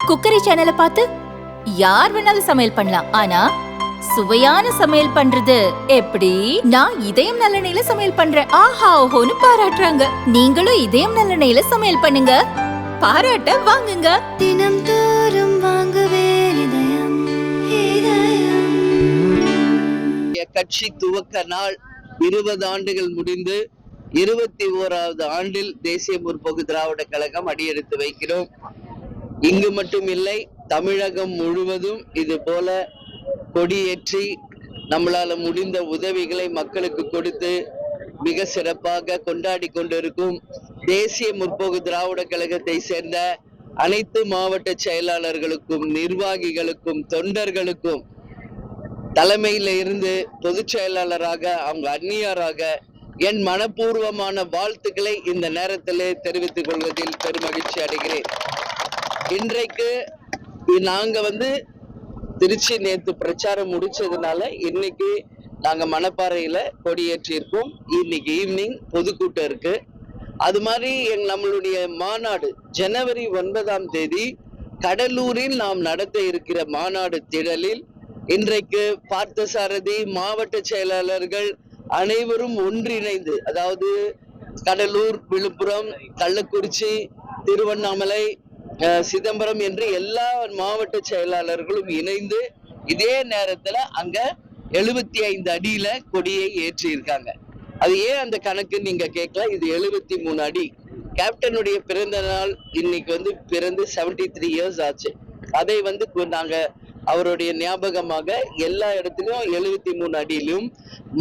Cookery சேனலை பார்த்து யார் வேணாலும் சமையல் பண்ணலாம். ஆனா சுவையான சமையல் பண்றது எப்படி? நான் இதயம் நல்லெண்ணெயில சமையல் பண்றேன். ஆஹா ஓஹோன்னு பாராட்டுறாங்க. நீங்களும் இதயம் நல்லெண்ணெயில சமையல் பண்ணுங்க, பாராட்ட வாங்குங்க. தினம் தோறும் வாங்குவே இதயம் இதயம். கட்சி துவக்க நாள் 20 ஆண்டுகள் முடிந்து 21வது ஆண்டில் தேசிய முற்போக்கு திராவிட கழகம் அடியெடுத்து வைக்கிறோம். இங்கு மட்டும் இல்லை, தமிழகம் முழுவதும் இது போல கொடியேற்றி நம்மளால முடிந்த உதவிகளை மக்களுக்கு கொடுத்து மிக சிறப்பாக கொண்டாடி கொண்டிருக்கும் தேசிய முற்போக்கு திராவிட கழகத்தை சேர்ந்த அனைத்து மாவட்ட செயலாளர்களுக்கும், நிர்வாகிகளுக்கும், தொண்டர்களுக்கும், தலைமையில இருந்து பொதுச் செயலாளராக, அவங்க அந்நியராக என் மனப்பூர்வமான வாழ்த்துக்களை இந்த நேரத்திலே தெரிவித்துக் கொள்வதில் பெருமகிழ்ச்சி அடைகிறேன். இன்றைக்கு நாங்க திருச்சி நேற்று பிரச்சாரம் முடிச்சதுனால இன்னைக்கு நாங்க மணப்பாறையில கொடியேற்றி இருக்கோம். இன்னைக்கு ஈவினிங் பொதுக்கூட்டம் இருக்கு. அது மாதிரி நம்மளுடைய மாநாடு ஜனவரி 9ஆம் தேதி கடலூரில் நாம் நடத்த இருக்கிற மாநாடு திடலில் இன்றைக்கு பார்த்தசாரதி மாவட்ட செயலாளர்கள் அனைவரும் ஒன்றிணைந்து, அதாவது கடலூர், விழுப்புரம், கள்ளக்குறிச்சி, திருவண்ணாமலை, சிதம்பரம் என்று எல்லா மாவட்ட செயலாளர்களும் இணைந்து இதே நேரத்துல அங்க 75 அடியில கொடியை ஏற்றி இருக்காங்க. அது ஏன் அந்த கணக்கு நீங்க கேட்கலாம். இது 73 அடி. கேப்டனுடைய பிறந்த நாள் இன்னைக்கு பிறந்து 73 இயர்ஸ் ஆச்சு. அதை நாங்க அவருடைய ஞாபகமாக எல்லா இடத்திலும் 73 அடியிலும்,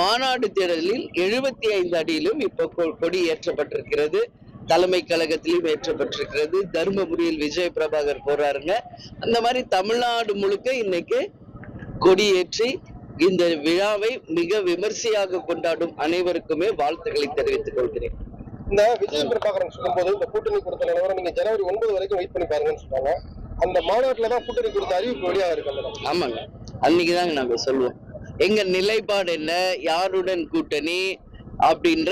மாநாடு திடலில் 75 அடியிலும் இப்ப கொடி ஏற்றப்பட்டிருக்கிறது. தலைமை கழகத்திலும் ஏற்றப்பட்டிருக்கிறது. தர்மபுரியில் விஜய் பிரபாகர் போறாருங்க. அந்த மாதிரி தமிழ்நாடு முழுக்க இன்னைக்கு கொடியேற்றி இந்த விழாவை மிக விமர்சையாக கொண்டாடும் அனைவருக்குமே வாழ்த்துக்களை தெரிவித்துக் கொள்கிறேன். இந்த விஜய் பிரபாகரன் சொல்லும்போது இந்த கூட்டணி கொடுத்த நிலவரம் நீங்க ஜனவரி 9 வரைக்கும் வெயிட் பண்ணி பாருங்கன்னு சொன்னாங்க. அந்த மாநாட்டுலதான் கூட்டணி கொடுத்த அறிவிப்பு வெளியாக இருக்கு. ஆமாங்க, அன்னைக்குதாங்க நாங்க சொல்லுவோம் எங்க நிலைப்பாடு என்ன, யாருடன் கூட்டணி அப்படின்ற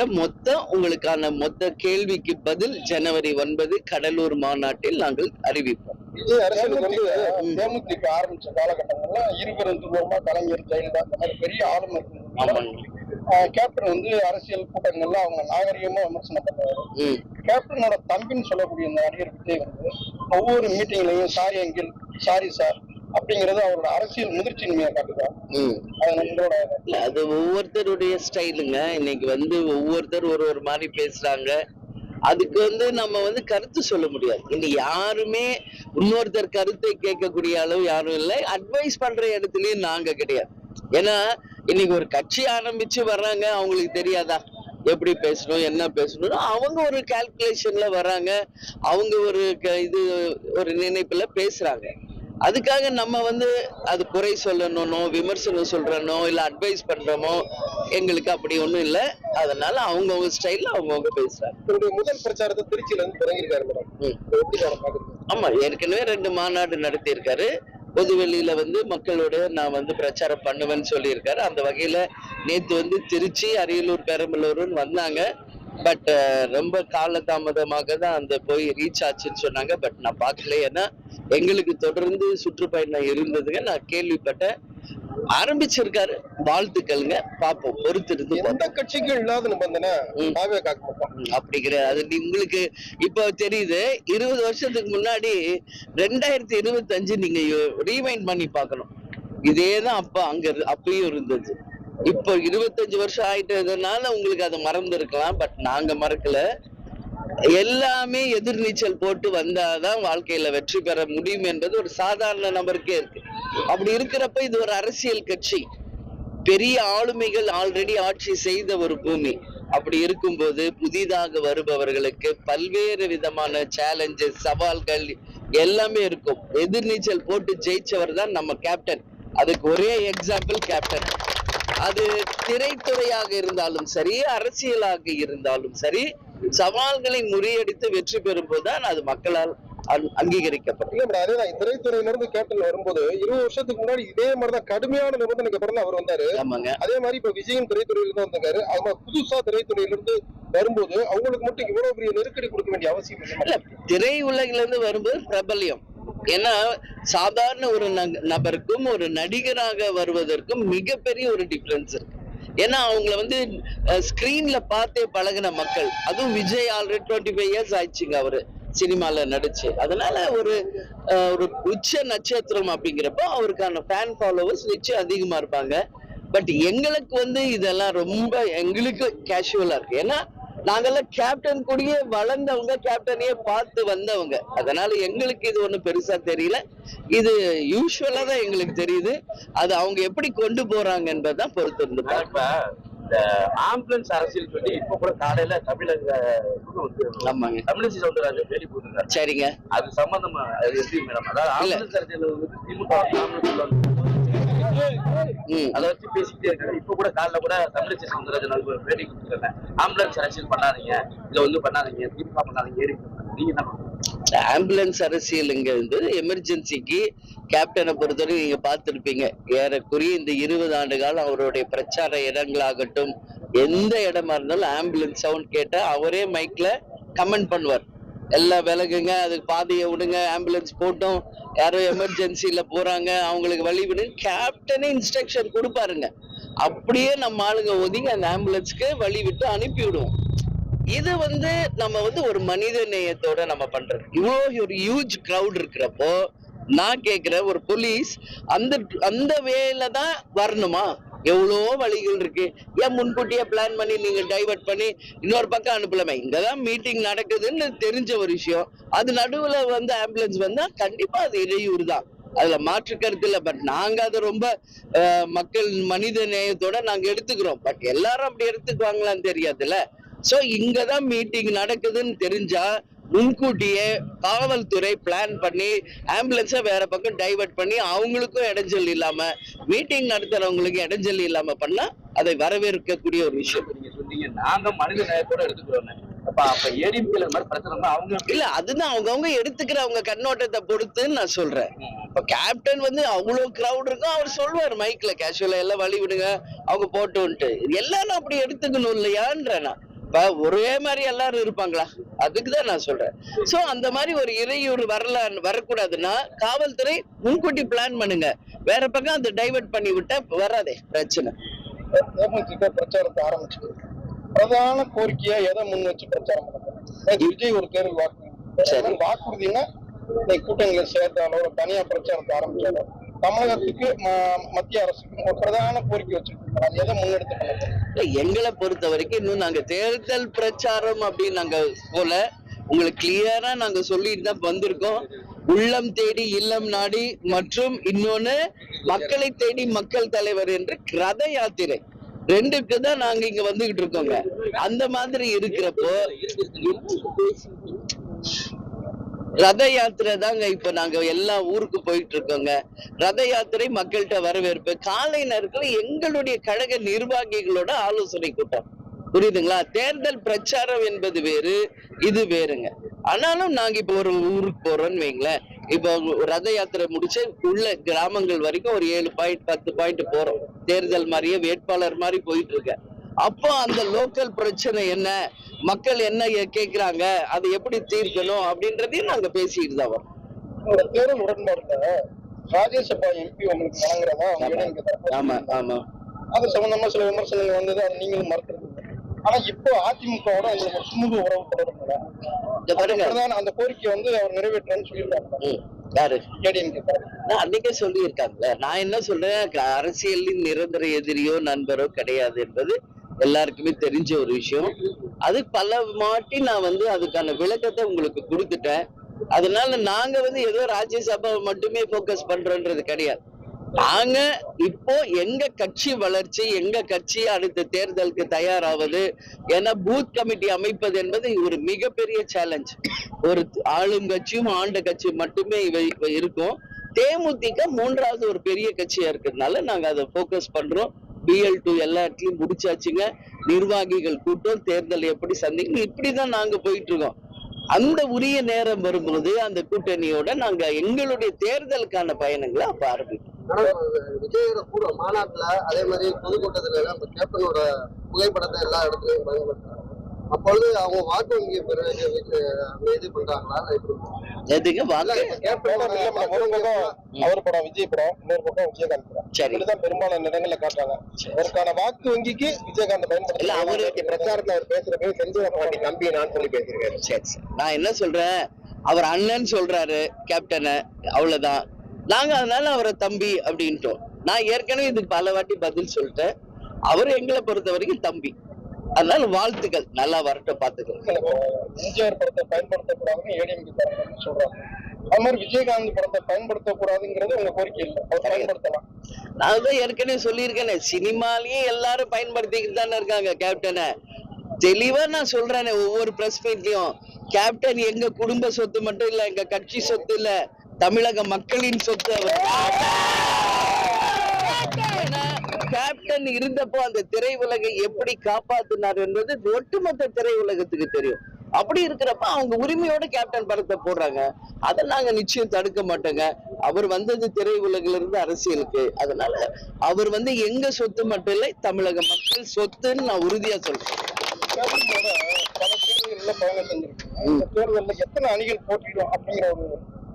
உங்களுக்கான மொத்த கேள்விக்கு பதில் ஜனவரி 9 கடலூர் மாநாட்டில் நாங்கள் அறிவிப்போம். விஜய் அரசியலுக்கு தேமுதிக ஆரம்பிச்ச காலகட்டங்கள்ல இருவரும் துருவமா கலைஞர், ஜெயலலிதா அந்த மாதிரி பெரிய ஆளுநர். கேப்டன் அரசியல் கூட்டங்கள்ல அவங்க நாகரிகமா விமர்சனம் பண்ணுவாரு. கேப்டனோட தம்பின்னு சொல்லக்கூடிய இந்த நடிகர் விஜய் ஒவ்வொரு மீட்டிங்லயும் சாரி அங்கிள், சாரி சார் அப்படிங்கறது அவரோட அரசியல் முதிர்ச்சியின்மையா காட்டுதான். அது ஒவ்வொருத்தருடைய ஸ்டைலுங்க. இன்னைக்கு ஒவ்வொருத்தர் ஒரு மாதிரி பேசுறாங்க. அதுக்கு நம்ம கருத்து சொல்ல முடியாது. இன்னைக்கு யாருமே இன்னொருத்தர் கருத்தை கேட்கக்கூடிய அளவு யாரும் இல்லை. அட்வைஸ் பண்ற இடத்துலயும் நாங்க கிடையாது. ஏன்னா இன்னைக்கு ஒரு கட்சி ஆரம்பிச்சு வர்றாங்க, அவங்களுக்கு தெரியாதா எப்படி பேசணும், என்ன பேசணும்? அவங்க ஒரு கால்குலேஷன்ல வர்றாங்க, அவங்க ஒரு நினைப்புல பேசுறாங்க. அதுக்காக நம்ம அது குறை சொல்லணும்னோ, விமர்சனம் சொல்றனோ, இல்ல அட்வைஸ் பண்றோமோ, எங்களுக்கு அப்படி ஒண்ணும் இல்லை. அதனால அவங்கவுங்க ஸ்டைல்ல அவங்கவுங்க பேசுறாங்க. முதல் பிரச்சாரத்தை திருச்சியில இருந்து தொடங்கியிருக்காரு மேடம். ஆமா, ஏற்கனவே 2 மாநாடு நடத்தி இருக்காரு. பொதுவெளியில மக்களோட நான் பிரச்சாரம் பண்ணுவேன்னு சொல்லியிருக்காரு. அந்த வகையில நேத்து திருச்சி, அரியலூர், பெரம்பலூர்னு வந்தாங்க. பட் ரொம்ப காலதாமதமாக தான் போய் ரீச் ஆச்சுன்னு சொன்னாங்க. பட் நான் பார்க்கல. ஏன்னா எங்களுக்கு தொடர்ந்து சுற்றுப்பயணம் இருந்ததுங்க. நான் கேள்விப்பட்டேன். ஆரம்பிச்சிருக்காரு. வாழ்த்துக்கள்ங்க. பார்ப்போம், பொறுத்திருந்து. எந்த கட்சிக்கும் இல்லாத நிபந்தனை அப்படி கிடையாது. அது உங்களுக்கு இப்ப தெரியுது. 20 வருஷத்துக்கு முன்னாடி 2025 நீங்க ரீவைண்ட் பண்ணி பார்க்கணும். இதேதான் அப்பயும் இருந்தது. இப்போ 25 வருஷம் ஆயிட்டதுனால உங்களுக்கு அதை மறந்து இருக்கலாம். பட் நாங்க மறக்கல. எல்லாமே எதிர்நீச்சல் போட்டு வந்தாதான் வாழ்க்கையில வெற்றி பெற முடியும் என்பது ஒரு சாதாரண நபருக்கே இருக்கு. அப்படி இருக்கிறப்ப இது ஒரு அரசியல் கட்சி. பெரிய ஆளுமைகள் ஆல்ரெடி ஆட்சி செய்த ஒரு பூமி. அப்படி இருக்கும்போது புதிதாக வருபவர்களுக்கு பல்வேறு விதமான சேலஞ்சஸ், சவால்கள் எல்லாமே இருக்கும். எதிர்நீச்சல் போட்டு ஜெயிச்சவர் தான் நம்ம கேப்டன். அதுக்கு ஒரே எக்ஸாம்பிள் கேப்டன். அது திரைத்துறையாக இருந்தாலும் சரி, அரசியலாக இருந்தாலும் சரி, சவால்களை முறியடித்து வெற்றி பெறும் போதுதான் அது மக்களால் அங்கீகரிக்கப்பட்டது. இல்ல அதேதான் திரைத்துறையிலிருந்து கேப்டன் வரும்போது 20 வருஷத்துக்கு முன்னாடி இதே மாதிரிதான் கடுமையான நிபந்தனைக்கு அப்புறம் தான் அவர் வந்தாரு. ஆமாங்க. அதே மாதிரி இப்ப விஜயும் திரைத்துறையிலிருந்து வந்தாரு. அது மாதிரி புதுசா திரைத்துறையிலிருந்து வரும்போது அவங்களுக்கு மட்டும் இவ்வளவு பெரிய நெருக்கடி கொடுக்க வேண்டிய அவசியம் இல்ல. திரை உலகில இருந்து வரும்போது பிரபல்யம். ஏன்னா சாதாரண ஒரு நபருக்கும் ஒரு நடிகராக வருவதற்கும் மிகப்பெரிய ஒரு டிஃபரன்ஸ் இருக்கு. ஏன்னா அவங்கள வந்து ஸ்கிரீன்ல பார்த்தே பழகின மக்கள். அதுவும் விஜய் ஆல்ரெடி 25 இயர்ஸ் ஆயிடுச்சுங்க அவரு சினிமால நடிச்சு. அதனால ஒரு உச்ச நட்சத்திரம் அப்படிங்கிறப்போ அவருக்கான ஃபேன் ஃபாலோவர்ஸ் நிச்சயம் அதிகமா இருப்பாங்க. பட் எங்களுக்கு வந்து இதெல்லாம் ரொம்ப எங்களுக்கு கேஷுவலா இருக்கு. ஏன்னா நாங்கெல்லாம் கேப்டன் கூடயே வளர்ந்தவங்க, கேப்டனையே பார்த்து வந்தவங்க. அதனால எங்களுக்கு இது ஒண்ணும் பெருசா தெரியல. இது யூஸ்வலா தான் எங்களுக்கு தெரியுது. அது அவங்க எப்படி கொண்டு போறாங்க என்பதுதான் பொறுத்து இருந்து இந்த ஆம்புலன்ஸ் அரசியல் சொல்லி இப்ப கூட காலையில தமிழக ஆமாங்க தமிழிசை சவுந்தரராஜன் பேட்டி போட்டிருக்காரு. சரிங்க. அது சம்பந்தமா எப்படி மேடம்? அதாவது ஆம்புலன்ஸ் அரசியல் வந்து திமுக அதை வச்சு பேசிட்டே இருக்காங்க. இப்ப கூட காலைல கூட தமிழிசை சவுந்தரராஜன் பேட்டி கொடுத்துருக்காங்க. ஆம்புலன்ஸ் அரசியல் பண்ணாதீங்க, இதை வந்து பண்ணாதீங்க, திமுக பண்ணாதீங்க. நீங்க என்ன பண்ணுங்க? ஆம்புலன்ஸ் அரசியலுங்க வந்து எமர்ஜென்சிக்கு கேப்டனை பொறுத்தவரை நீங்க பார்த்திருப்பீங்க. ஏறக்குறைய இந்த 20 ஆண்டு காலம் அவருடைய பிரச்சார இடங்களாகட்டும், எந்த இடமா இருந்தாலும் ஆம்புலன்ஸ் சவுண்ட் கேட்டா அவரே மைக்ல கமெண்ட் பண்ணுவார். எல்லாம் விலகுங்க, அதுக்கு பாதையை விடுங்க, ஆம்புலன்ஸ் போட்டோம், யாரோ எமர்ஜென்சில போறாங்க, அவங்களுக்கு வழி விடுங்க, கேப்டனே இன்ஸ்ட்ரக்ஷன் கொடுப்பாருங்க. அப்படியே நம்ம ஆளுங்க ஒதுங்கி அந்த ஆம்புலன்ஸ்க்கு வழி விட்டு அனுப்பி விடுவோம். இது வந்து நம்ம வந்து ஒரு மனித நேயத்தோட நம்ம பண்றது. இவ்வளவு ஒரு ஹியூஜ் கிரவுட் இருக்கிறப்போ நான் கேக்குற ஒரு போலீஸ் அந்த வேல தான் வரணுமா? எவ்வளோ வழிகள் இருக்கு. ஏன் முன்கூட்டியே பிளான் பண்ணி நீங்க டைவர்ட் பண்ணி இன்னொரு பக்கம் அனுப்பலாமே? இங்கதான் மீட்டிங் நடக்குதுன்னு தெரிஞ்ச ஒரு விஷயம், அது நடுவுல வந்து ஆம்புலன்ஸ் வந்தா கண்டிப்பா அது இடையூறு தான். அதுல மாற்று கருத்து இல்லை. பட் நாங்க அதை ரொம்ப மக்கள் மனித நேயத்தோட நாங்க எடுத்துக்கிறோம். பட் எல்லாரும் அப்படி எடுத்துக்குவாங்களான்னு தெரியாதுல்ல. சோ இங்கதான் மீட்டிங் நடக்குதுன்னு தெரிஞ்சா முன்கூட்டியே காவல்துறை பிளான் பண்ணி ஆம்புலன்ஸை வேற பக்கம் டைவர்ட் பண்ணி அவங்களுக்கும் இடைஞ்சல் இல்லாம, மீட்டிங் நடத்துறவங்களுக்கு இடைஞ்சல் இல்லாம பண்ணா அதை வரவேற்கக்கூடிய ஒரு விஷயம். நீங்க சொன்னீங்க நாங்க மனித நேயத்தோட எடுத்துக்கிறோம். அப்ப ஏடிஎம்கேல மாதிரி பிரச்சனை அவங்க இல்ல, அதுதான் அவங்கவுங்க எடுத்துக்கிற அவங்க கண்ணோட்டத்தை பொறுத்துன்னு நான் சொல்றேன். இப்ப கேப்டன் வந்து அவ்வளவு கிரௌட் இருக்கும், அவர் சொல்லுவார் மைக்ல கேஷுவலா எல்லாம் வழி விடுங்க, அவங்க போட்டுன்ட்டு. எல்லாரும் அப்படி எடுத்துக்கணும் இல்லையான்றேன் நான். இப்ப ஒரே மாதிரி எல்லாரும் இருப்பாங்களா? அதுக்குதான் நான் சொல்றேன். சோ அந்த மாதிரி ஒரு இறையூறு வரக்கூடாதுன்னா காவல்துறை முன்கூட்டி பிளான் பண்ணுங்க. வேற பக்கம் அதை டைவர்ட் பண்ணி விட்டா வராதே பிரச்சனை. பிரச்சாரத்தை ஆரம்பிச்சு பிரதான கோரிக்கையா எதை முன் வச்சு பிரச்சாரம் பண்ணுங்க? விஜய் ஒரு தேர்தல் வாக்குறுதினா கூட்டணிகளை சேர்த்தாலோ தனியா பிரச்சாரத்தை ஆரம்பிச்சாலோ தமிழகத்துக்கு மத்திய அரசுக்கு ஒரு பிரதான கோரிக்கை வச்சிருக்கோம். எதை முன்னெடுத்து எங்களை பொறுத்த வரைக்கும் இன்னும் நாங்க தேர்தல் பிரச்சாரம் அப்படின்னு நாங்க போல உங்களுக்கு கிளியரா நாங்க சொல்லிட்டு தான் வந்திருக்கோம். உள்ளம் தேடி இல்லம் நாடி மற்றும் இன்னொன்னு மக்களை தேடி மக்கள் தலைவர் என்று ரத யாத்திரை ரெண்டுக்கு தான் நாங்க இங்க வந்துகிட்டு இருக்கோங்க. அந்த மாதிரி இருக்கிறப்போ ரத யாத்திரை தாங்க இப்ப நாங்க எல்லா ஊருக்கு போயிட்டு இருக்கோங்க. ரத யாத்திரை மக்கள்கிட்ட வரவேற்பு. காலை நேரத்துல எங்களுடைய கழக நிர்வாகிகளோட ஆலோசனை கூட்டம், புரியுதுங்களா? தேர்தல் பிரச்சாரம் என்பது வேறு, இது வேறுங்க. ஆனாலும் நாங்க இப்ப ஒரு ஊருக்கு போறோம்னு வைங்களேன். இப்போ ரத யாத்திரை முடிச்சு உள்ள கிராமங்கள் வரைக்கும் ஒரு 7 பாயிண்ட் 10 பாயிண்ட் போறோம். தேர்தல் மாதிரியே வேட்பாளர் மாதிரி போயிட்டு இருக்க. அப்போ அந்த லோக்கல் பிரச்சனை என்ன, மக்கள் என்ன கேக்குறாங்க, அதை எப்படி தீர்க்கணும் அப்படின்றதையும் நாங்க பேசிட்டு தான் வரோம். தேர்தல் உடன்பாடுல ராஜ்யசபா எம்பி உங்களுக்கு வழங்குறதா? ஆமா ஆமா, அது சம்பந்தமா சில விமர்சனங்கள் வந்தது, அதை நீங்களும் மறுக்கிறது. ஆனா இப்போ அதிமுகவோட உங்களுக்கு ஒரு சுமூக உறவு தொடரும். அந்த கோரிக்கை வந்து அவர் நிறைவேற்றன்னு சொல்லியிருக்காங்க. யாரு? ஏடிஎம்கே. நான் அன்னைக்கே சொல்லியிருக்காங்கல்ல. நான் என்ன சொல்றேன், அரசியலின் நிரந்தர எதிரியோ நண்பரோ கிடையாது என்பது எல்லாருக்குமே தெரிஞ்ச ஒரு விஷயம். அது பல மாட்டி நான் வந்து அதுக்கான விளக்கத்தை உங்களுக்கு கொடுத்துட்டேன். அதனால நாங்க வந்து ஏதோ ராஜ்யசபா மட்டுமே போக்கஸ் பண்றோன்றது கிடையாது. நாங்க இப்போ எங்க கட்சி வளர்ச்சி, எங்க கட்சி அடுத்த தேர்தலுக்கு தயாராவது, ஏன்னா பூத் கமிட்டி அமைப்பது என்பது ஒரு மிகப்பெரிய சேலஞ்ச். ஒரு ஆளுங்கட்சியும் ஆண்ட கட்சி மட்டுமே இவை இருக்கும். தேமுதிக 3வது ஒரு பெரிய கட்சியா இருக்கிறதுனால நாங்க அதை போக்கஸ் பண்றோம். BL2 எல்லா இடத்துலயும் முடிச்சாச்சுங்க. நிர்வாகிகள் கூட்டம், தேர்தல் எப்படி சந்திக்கணும், இப்படிதான் நாங்க போயிட்டு இருக்கோம். அந்த உரிய நேரம் வரும்போது அந்த கூட்டணியோட நாங்க எங்களுடைய தேர்தலுக்கான பயணங்களை அப்ப ஆரம்பிப்போம். விஜயோட கூட மாநாட்டுல அதே மாதிரி பொதுக்கூட்டத்துல எல்லாம் இந்த கேப்டனோட புகைப்படத்தை எல்லா இடத்துலயும் பயன்படுத்துறாங்க. அப்பொழுது அவங்க வாக்கு வங்கி இது பண்றாங்களா? எதுக்கு வாக்கு அவர் படம் விஜய் படம், இன்னொரு பக்கம் விஜயகாந்த் படம். சரி. இதுதான் பெரும்பாலான இடங்கள்ல காட்டுறாங்க. அதற்கான வாக்கு வங்கிக்கு விஜயகாந்த் பயன்படுத்த இல்ல, அவரு பிரச்சாரத்துல அவர் பேசுறப்ப செஞ்சு தம்பி நான் சொல்லி பேசியிருக்காரு. சரி சரி, நான் என்ன சொல்றேன், அவர் அண்ணன் சொல்றாரு கேப்டனை, அவ்வளவுதான். நாங்க அதனால அவரை தம்பி அப்படின்ட்டோம். நான் ஏற்கனவே இதுக்கு பல வாட்டி பதில் சொல்லிட்டேன். அவரு எங்களை பொறுத்த வரைக்கும் தம்பி. அதனால வாழ்த்துக்கள், நல்லா வரட்டும், பாத்துக்கலாம். எம்ஜிஆர் படத்தை பயன்படுத்தக்கூடாதுன்னு ஏடிஎம்கே சொல்றாங்க. அது மாதிரி விஜயகாந்த் படத்தை பயன்படுத்தக்கூடாதுங்கிறது உங்க கோரிக்கை இல்லை, அவர் பயன்படுத்தலாம். நான் தான் ஏற்கனவே சொல்லியிருக்கேனே, சினிமாலயே எல்லாரும் பயன்படுத்திக்கிட்டு தானே இருக்காங்க கேப்டனை. தெளிவா நான் சொல்றேனே ஒவ்வொரு பிரஸ் மீட்லயும், கேப்டன் எங்க குடும்ப சொத்து மட்டும் இல்ல, எங்க கட்சி சொத்து இல்ல, தமிழக மக்களின் சொத்து அவர். கேப்டன் இருந்தப்போ அந்த திரையுலகை எப்படி காப்பாத்தினார் என்பது ஒட்டுமொத்த திரையுலகத்துக்கு தெரியும். அப்படி இருக்கிறப்ப அவங்க உரிமையோட கேப்டன் படத்தை போடுறாங்க. அதை நாங்க நிச்சயம் தடுக்க மாட்டோங்க. அவர் வந்தது திரையுலகில இருந்து அரசியலுக்கு. அதனால அவர் எங்க சொத்து மட்டும் இல்லை, தமிழக மக்கள் சொத்துன்னு நான் உறுதியா சொல்றேன். கேப்டனோட பல தேர்தல்கள்ல பயணம் செஞ்சிருக்கீங்க. இந்த தேர்தல்ல எத்தனை அணிகள் போட்டியிடும் அப்படிங்கிற ஒரு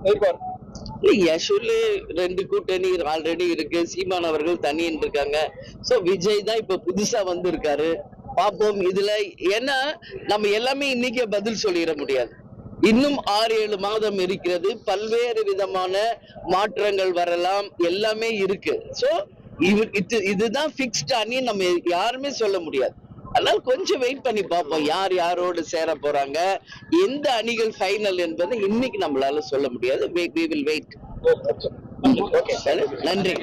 எதிர்பார்ப்பு? யசுலு 2 கூட்டணி ஆல்ரெடி இருக்கு. சீமான் அவர்கள் தனியன் இருக்காங்க. சோ விஜய் தான் இப்ப புதுசா வந்திருக்காரு. பாப்போம் இதுல. ஏன்னா நம்ம எல்லாமே இன்னைக்கே பதில் சொல்லிட முடியாது. இன்னும் 6-7 மாதம் இருக்கிறது. பல்வேறு விதமான மாற்றங்கள் வரலாம், எல்லாமே இருக்கு. சோ இதுதான் பிக்ஸ்ட் அணி, நம்ம யாருமே சொல்ல முடியாது. அதனால கொஞ்சம் வெயிட் பண்ணி பார்ப்போம், யார் யாரோடு சேர போறாங்க, எந்த அணிகள் ஃபைனல் என்பதை இன்னைக்கு நம்மளால சொல்ல முடியாது. We will wait. நன்றி.